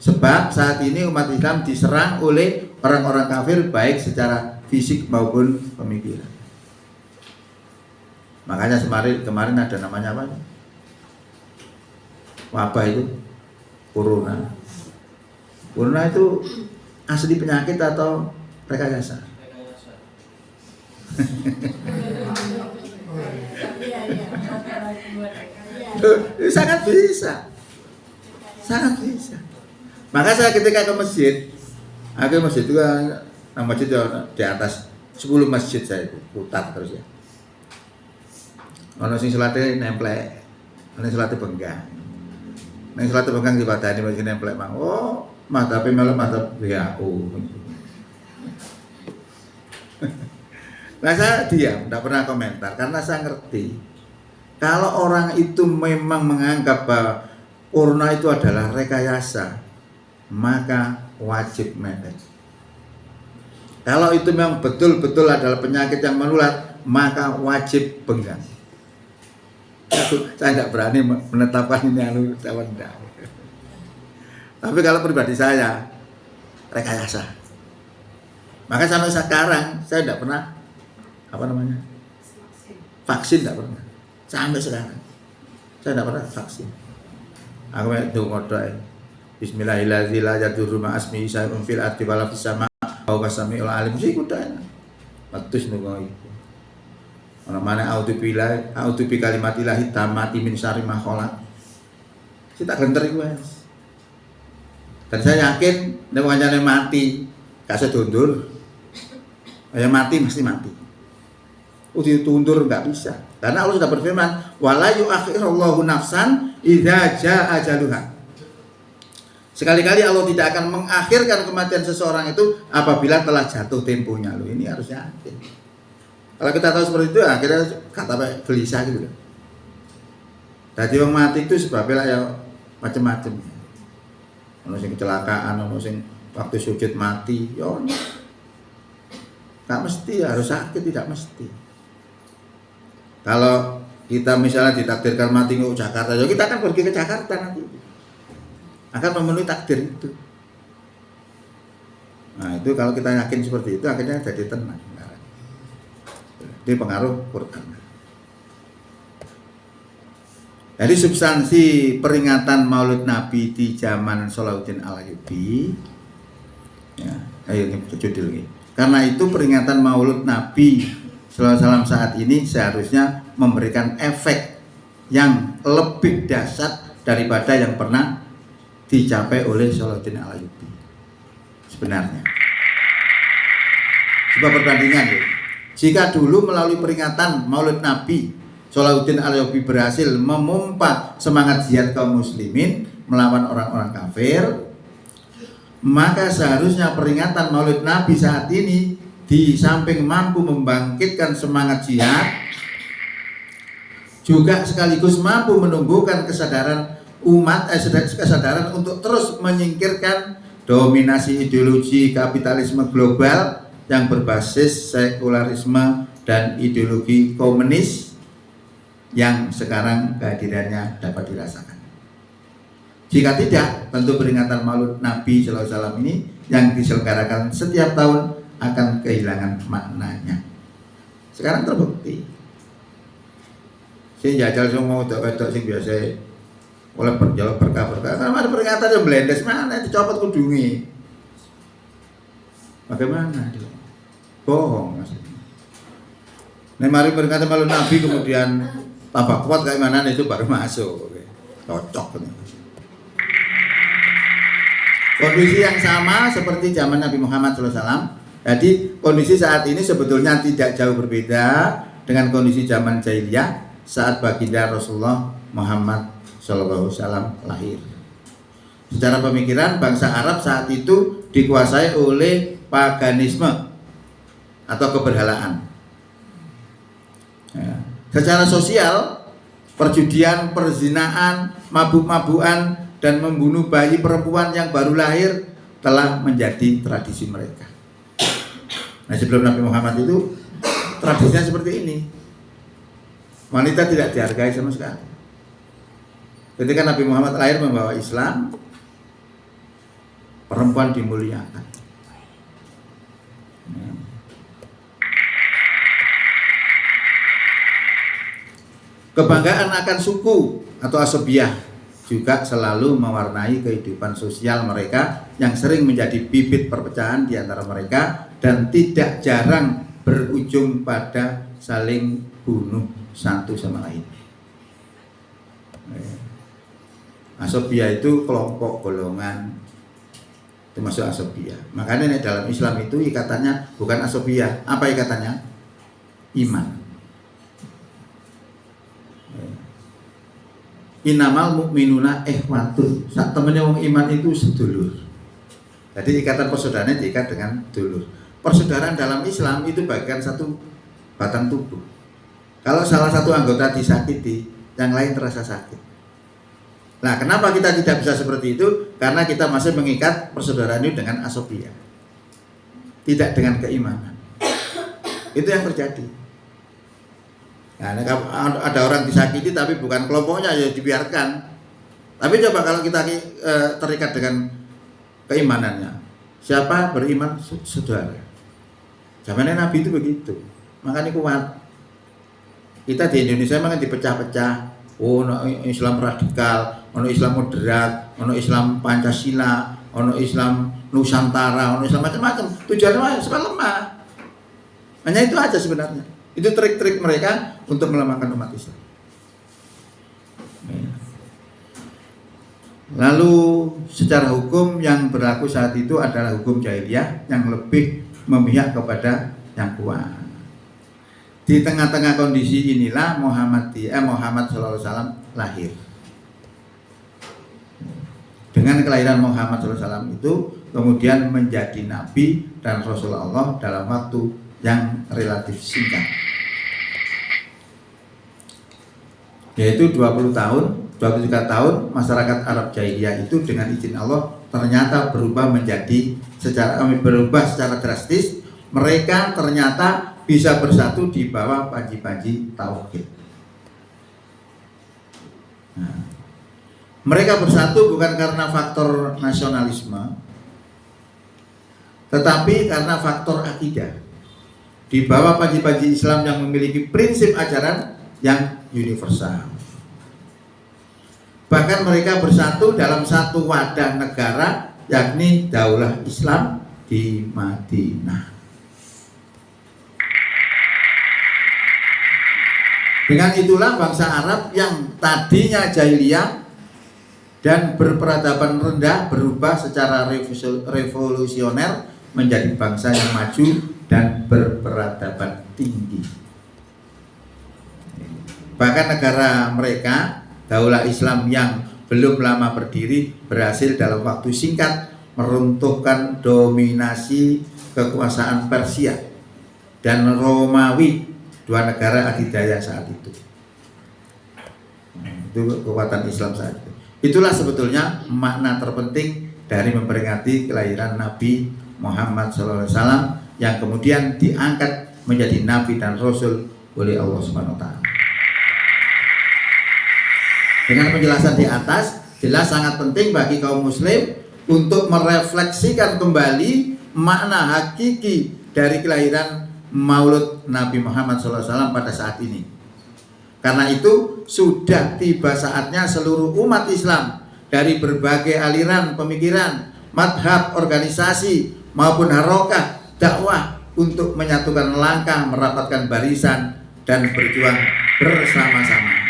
Sebab saat ini umat Islam diserang oleh orang-orang kafir baik secara fisik maupun pemikiran. Makanya kemarin ada namanya apa? Wabah itu corona. Corona itu asli penyakit atau rekayasa? Sangat bisa. Sangat bisa. Maka saya ketika ke masjid, aku masjid itu kan masjid di atas 10 masjid saya itu putar terus ya. Ono sing salate nemplek, ono salate benggang. Nek salat benggang di badani masih nemplek mang. Oh, madhabe malah madhab WHO. Nah saya diam, tidak pernah komentar karena saya ngerti kalau orang itu memang menganggap bahwa corona itu adalah rekayasa, maka wajib melet. Kalau itu memang betul-betul adalah penyakit yang menular, maka wajib benggang. Saya tidak berani menetapkan ini atau tidak. Tapi kalau pribadi saya rekayasa. Maka sampai sekarang saya tidak pernah vaksin tidak pernah. Sampai sekarang saya tidak pernah vaksin. Aku itu ngodoy. Bismillahirrahmanirrahim. La yadurru ma asmi syai'un fil ardi wala fis sama' wa huwas samiul alim. Sik kudan. Matus nunggu itu. Orang mana autubi kalimatillahi tamati min syarri ma khalaq. Kita genter iku wis. Dan saya yakin nek wancane mati, gak sedundur. Ya mati mesti mati. Ditundur enggak bisa. Karena Allah sudah berfirman, "Wala yu'akhirullahu nafsan idza jaa ajaluha." Sekali-kali Allah tidak akan mengakhirkan kematian seseorang itu apabila telah jatuh temponya. Loh, ini harus yakin. Kalau kita tahu seperti itu, akhirnya kata gelisah gitu loh. Jadi orang mati itu sebabnya ya macam-macam. Ono sing kecelakaan, ono sing waktu sujud mati, ya nggak mesti harus sakit, tidak mesti. Kalau kita misalnya ditakdirkan mati ke Jakarta, ya kita akan pergi ke Jakarta nanti, akan memenuhi takdir itu. Nah itu kalau kita yakin seperti itu, akhirnya jadi tenang. Ini pengaruh Quran. Jadi substansi peringatan Maulid Nabi di zaman Salahuddin Al-Ayyubi, ya, ayo kita judul ini. Karena itu peringatan Maulid Nabi Sallallahu Alaihi Wasallam saat ini seharusnya memberikan efek yang lebih dahsyat daripada yang pernah dicapai oleh Salahuddin Al-Ayyubi. Sebenarnya, sebuah perbandingan ya. Jika dulu melalui peringatan Maulid Nabi Salahuddin Al-Ayyubi berhasil memompa semangat jihad kaum muslimin melawan orang-orang kafir, maka seharusnya peringatan Maulid Nabi saat ini di samping mampu membangkitkan semangat jihad, juga sekaligus mampu menumbuhkan kesadaran umat, kesadaran untuk terus menyingkirkan dominasi ideologi kapitalisme global yang berbasis sekularisme dan ideologi komunis yang sekarang kehadirannya dapat dirasakan. Jika tidak, tentu peringatan Maulid Nabi Sallallahu Alaihi Wasallam ini yang diselenggarakan setiap tahun akan kehilangan maknanya. Sekarang terbukti. Sing jajal semua wedok sing biasa oleh berjalur berkah-berkah, karena ada peringatan yang blendes, mana dicopot kudungi. Bagaimana dia? Bohong maksudnya. Nah, mari peringatan Maulid Nabi kemudian tambah kuat kayak mana itu baru masuk. Oke. Cocok. Kondisi yang sama seperti zaman Nabi Muhammad SAW. Jadi kondisi saat ini sebetulnya tidak jauh berbeda dengan kondisi zaman jahiliyah saat baginda Rasulullah Muhammad SAW lahir. Secara pemikiran bangsa Arab saat itu dikuasai oleh paganisme atau keberhalaan. Ya. Secara sosial, perjudian, perzinaan, mabuk-mabukan, dan membunuh bayi perempuan yang baru lahir telah menjadi tradisi mereka. Nah, sebelum Nabi Muhammad itu tradisinya seperti ini. Wanita tidak dihargai sama sekali. Ketika Nabi Muhammad lahir membawa Islam, perempuan dimuliakan. Ya. Kebanggaan akan suku atau asobiah juga selalu mewarnai kehidupan sosial mereka yang sering menjadi bibit perpecahan di antara mereka dan tidak jarang berujung pada saling bunuh satu sama lain. Asobiah itu kelompok golongan termasuk asobiah. Makanya dalam Islam itu ikatannya bukan asobiah. Apa ikatannya? Iman. Innamal mu'minuna ikhwatun. Sak temennya wong iman itu sedulur. Jadi ikatan persaudaraan diikat dengan dulur. Persaudaraan dalam Islam itu bagian satu batang tubuh. Kalau salah satu anggota disakiti, yang lain terasa sakit. Nah, kenapa kita tidak bisa seperti itu? Karena kita masih mengikat persaudaraan itu dengan asobiah, tidak dengan keimanan. Itu yang terjadi. Nah, ada orang disakiti tapi bukan kelompoknya, ya dibiarkan. Tapi coba kalau kita terikat dengan keimanannya, siapa beriman saudara. Zamannya Nabi itu begitu, makanya kuat. Kita di Indonesia memang dipecah-pecah. Oh, ono Islam radikal, ono Islam moderat, ono Islam Pancasila, ono Islam Nusantara, ono Islam macam-macam. Tujuannya supaya lemah. Hanya itu aja sebenarnya. Itu trik-trik mereka untuk melemahkan umat Islam. Lalu secara hukum yang berlaku saat itu adalah hukum jahiliyah yang lebih memihak kepada yang kuat. Di tengah-tengah kondisi inilah Muhammad Sallallahu Alaihi Wasallam lahir. Dengan kelahiran Muhammad Sallallahu Alaihi Wasallam itu kemudian menjadi Nabi dan Rasulullah dalam waktu yang relatif singkat, yaitu 20 tahun, 23 tahun. Masyarakat Arab jahiliyah itu dengan izin Allah ternyata berubah secara drastis. Mereka ternyata bisa bersatu di bawah panji-panji tauhid. Nah, mereka bersatu bukan karena faktor nasionalisme, tetapi karena faktor akidah. Di bawah panji-panji Islam yang memiliki prinsip ajaran yang universal. Nah, Bahkan mereka bersatu dalam satu wadah negara, yakni Daulah Islam di Madinah. Dengan itulah bangsa Arab yang tadinya jahiliyah dan berperadaban rendah berubah secara revolusioner menjadi bangsa yang maju dan berperadaban tinggi. Bahkan negara mereka, Daulah Islam yang belum lama berdiri, berhasil dalam waktu singkat meruntuhkan dominasi kekuasaan Persia dan Romawi, dua negara adidaya saat itu. Itu kekuatan Islam saat itu. Itulah sebetulnya makna terpenting dari memperingati kelahiran Nabi Muhammad SAW yang kemudian diangkat menjadi Nabi dan Rasul oleh Allah Subhanahu Wa Taala. Dengan penjelasan di atas, jelas sangat penting bagi kaum muslim untuk merefleksikan kembali makna hakiki dari kelahiran Maulud Nabi Muhammad SAW pada saat ini. Karena itu sudah tiba saatnya seluruh umat Islam dari berbagai aliran pemikiran, madhab, organisasi maupun harokah dakwah untuk menyatukan langkah, merapatkan barisan dan berjuang bersama-sama.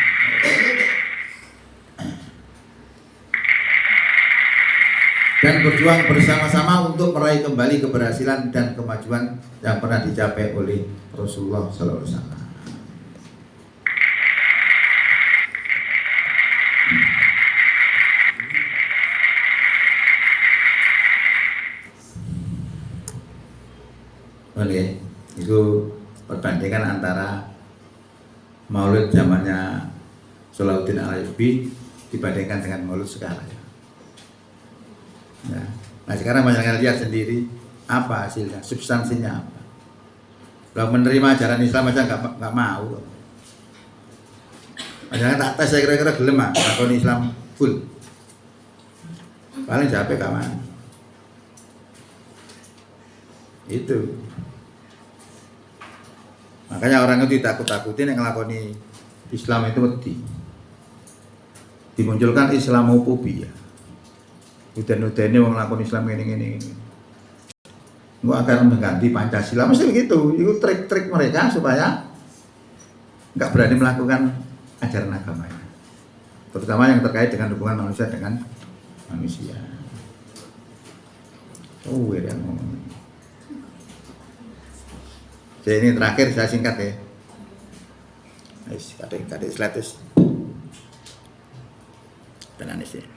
Dan berjuang bersama-sama untuk meraih kembali keberhasilan dan kemajuan yang pernah dicapai oleh Rasulullah SAW. Oleh itu perbandingan antara Maulid zamannya Salahuddin Al-Ayyubi dibandingkan dengan Maulid sekarang. Ya. Nah sekarang banyak lihat sendiri apa hasilnya, substansinya apa. Kalau menerima ajaran Islam aja nggak mau. Jangan tak tes saya kira-kira gelem akun Islam full. Paling capek kawan. Itu. Makanya orang itu ditakut-takutin yang ngelakoni Islam itu wedi. Dimunculkan Islamofobia. Udan-udannya orang ngelakoni Islam ini. Nggak akan mengganti Pancasila, mesti begitu. Itu trik-trik mereka supaya nggak berani melakukan ajaran agamanya. Terutama yang terkait dengan hubungan manusia dengan manusia. Oh, ya ngomong. Jadi ini terakhir saya singkat ya. Kadek slide tenan isi.